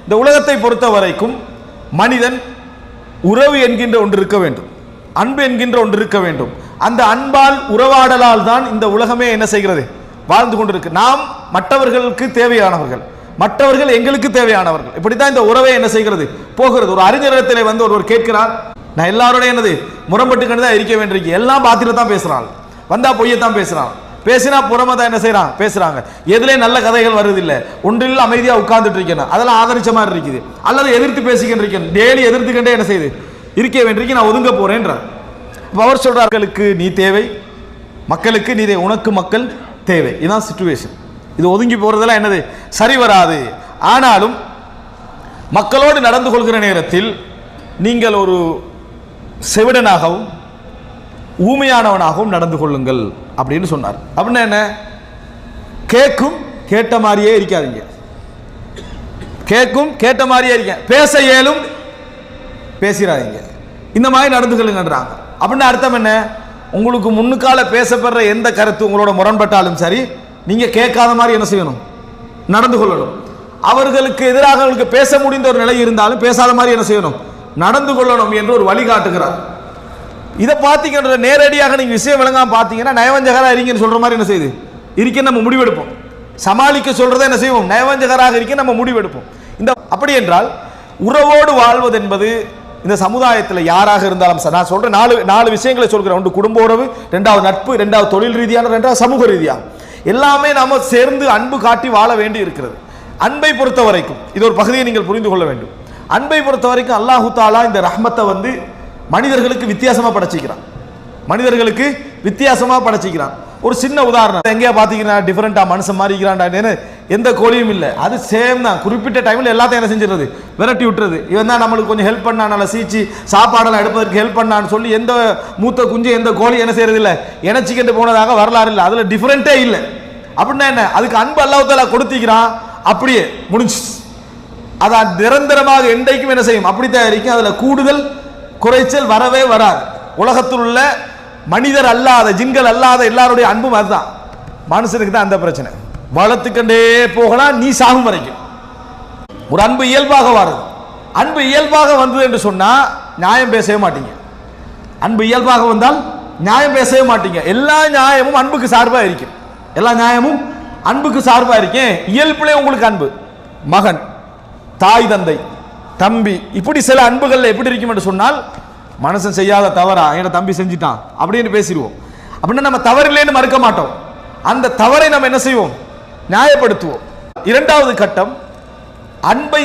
இந்த உலகத்தை பொறுத்த வரைக்கும் மனிதன் உறவு என்கின்ற ஒன்று இருக்க வேண்டும், அன்பு என்கின்ற ஒன்று இருக்க வேண்டும். அந்த அன்பால் உறவாடலால் தான் இந்த உலகமே என்ன செய்கிறது, வாழ்ந்து கொண்டிருக்கு. நாம் மற்றவர்களுக்கு தேவையானவர்கள், மற்றவர்கள் எங்களுக்கு தேவையானவர்கள். இப்படித்தான் இந்த உறவை என்ன செய்கிறது, போகிறது. ஒரு அறிஞரிடத்திலே வந்து ஒருவர் கேட்கிறார், நான் எல்லாரோட என்னது முரம்பட்டுக்கிட்டு தான் இருக்க வேண்டியிருக்கு, எல்லாம் பாத்திர தான் பேசுறான், வந்தா பொய்யத்தான் பேசுறான், பேசினா புறமா தான் என்ன செய்யறான் பேசுறாங்க, எதுலே நல்ல கதைகள் வருதில்லை, ஒன்றில் அமைதியா உட்கார்ந்துட்டு இருக்கேன், அதெல்லாம் ஆதரிச்ச மாதிரி இருக்குது, அல்லது எதிர்த்து பேசிக்கிட்டு இருக்கேன், டெய்லி எதிர்த்துக்கிட்டே என்ன செய்யுது இருக்க வேண்டியிருக்கு, நான் ஒதுங்க போறேன்றார். அவர் சொல்றார்களுக்கு நீ தேவை, மக்களுக்கு நீ உனக்கு மக்கள் தேவை. இதுதான் சிச்சுவேஷன். இது ஒதுங்கி போறதெல்லாம் என்னது சரி வராது. ஆனாலும் மக்களோடு நடந்து கொள்கிற நேரத்தில் நீங்கள் ஒரு செவிடனாகவும் ஊமையானவனாகவும் நடந்து கொள்ளுங்கள் அப்படின்னு சொன்னார். அப்படின்னா என்ன, கேட்கும் கேட்ட மாதிரியே இருக்காதீங்க, கேட்கும் கேட்ட மாதிரியே இருக்க, பேச இயலும் பேசிடாதீங்க, இந்த மாதிரி நடந்து கொள்ளுங்கன்றாங்க. அப்படின்னு அர்த்தம் என்ன, உங்களுக்கு முன்னுக்கால பேசப்படுற எந்த கருத்து உங்களோட முரண்பட்டாலும் சரி, நீங்க கேட்காத மாதிரி என்ன செய்யணும், நடந்து கொள்ளணும். அவர்களுக்கு எதிராக அவங்களுக்கு பேச முடிந்த ஒரு நிலை இருந்தாலும் பேசாத மாதிரி என்ன செய்யணும், நடந்து கொள்ளணும் என்று ஒரு வழிகாட்டுகிறார். இதை பார்த்தீங்கன்ற நேரடியாக நீங்க விஷயம் விளங்காம பார்த்தீங்கன்னா நயவஞ்சகரா இருக்கீங்கன்னு சொல்ற மாதிரி என்ன செய்யுது இருக்க நம்ம முடிவெடுப்போம். சமாளிக்க சொல்றதை என்ன செய்வோம், நயவஞ்சகராக இருக்க நம்ம முடிவெடுப்போம். இந்த அப்படி என்றால் உறவோடு வாழ்வது என்பது இந்த சமுதாயத்தில் யாராக இருந்தாலும் சார், நான் சொல்றேன் நாலு விஷயங்களை சொல்கிறேன். ஒன்று குடும்ப உறவு, ரெண்டாவது நட்பு, ரெண்டாவது தொழில் ரீதியான, ரெண்டாவது சமூக ரீதியாக. எல்லாமே நாம சேர்ந்து அன்பு காட்டி வாழ வேண்டி இருக்கிறது. அன்பை பொறுத்த வரைக்கும் இது ஒரு பகுதியை நீங்கள் புரிந்து கொள்ள வேண்டும். அன்பை பொறுத்த வரைக்கும் அல்லாஹு தாலா இந்த ரஹ்மத்தை வந்து மனிதர்களுக்கு வித்தியாசமா படைச்சிக்கிறான், மனிதர்களுக்கு வித்தியாசமா படைச்சிக்கிறான். ஒரு சின்ன உதாரணம், எங்கேயா பாத்தீங்கன்னா டிஃபரெண்டா மனுஷன் மாறிக்கிறான்டா, எந்த கோழியும் இல்லை, அது சேம் தான். குறிப்பிட்ட டைம்ல எல்லாத்தையும் என்ன செஞ்சிடறது, விரட்டி விட்டுறது. இவன் தான் நம்மளுக்கு கொஞ்சம் ஹெல்ப் பண்ணான், சீச்சு சாப்பாடெல்லாம் எடுப்பதற்கு ஹெல்ப் பண்ணான்னு சொல்லி எந்த மூத்த குஞ்சு எந்த கோழி என்ன செய்யறது இல்லை, இணைச்சிக்கிட்டு போனதாக வரலாறு இல்லை, அதுல டிஃபரெண்டே இல்லை. அப்படின்னா என்ன, அதுக்கு அன்பு அல்லாஹ் தஆலா கொடுத்திக்கிறான், அப்படியே முடிஞ்சு. அதான் நிரந்தரமாக என்றைக்கும் என்ன செய்யும், அப்படித்தான் இருக்கும். அதுல கூடுதல் குறைச்சல் வரவே வராது. உலகத்தில் உள்ள மனிதர் அல்லாத ஜின்கள் அல்லாத எல்லாருடைய அன்பும் அதுதான். மனுஷனுக்கு தான் அந்த பிரச்சனை, வளர்த்துக்கண்டே போகலாம் நீ சாகும் வரைக்கும். ஒரு அன்பு இயல்பாக வருது. அன்பு இயல்பாக வந்தது என்று சொன்னா நியாயம் பேசவே மாட்டீங்க. அன்பு இயல்பாக வந்தால் நியாயம் பேசவே மாட்டீங்க. எல்லா நியாயமும் அன்புக்கு சார்பா இருக்கும், எல்லா நியாயமும் அன்புக்கு சார்பா இருக்கேன். இயல்பிலே உங்களுக்கு அன்பு, மகன், தாய் தந்தை, தம்பி, இப்படி சில அன்புகள் எப்படி இருக்கும் என்று சொன்னால், மனுஷன் செய்யாத தவறா என் தம்பி செஞ்சிட்டான் அப்படின்னு பேசிடுவோம். அப்படின்னா நம்ம தவறில்லைன்னு மறுக்க மாட்டோம், அந்த தவறை நம்ம என்ன செய்வோம், நியாயப்படுத்துவோம். இரண்டாவது கட்டம், அன்பை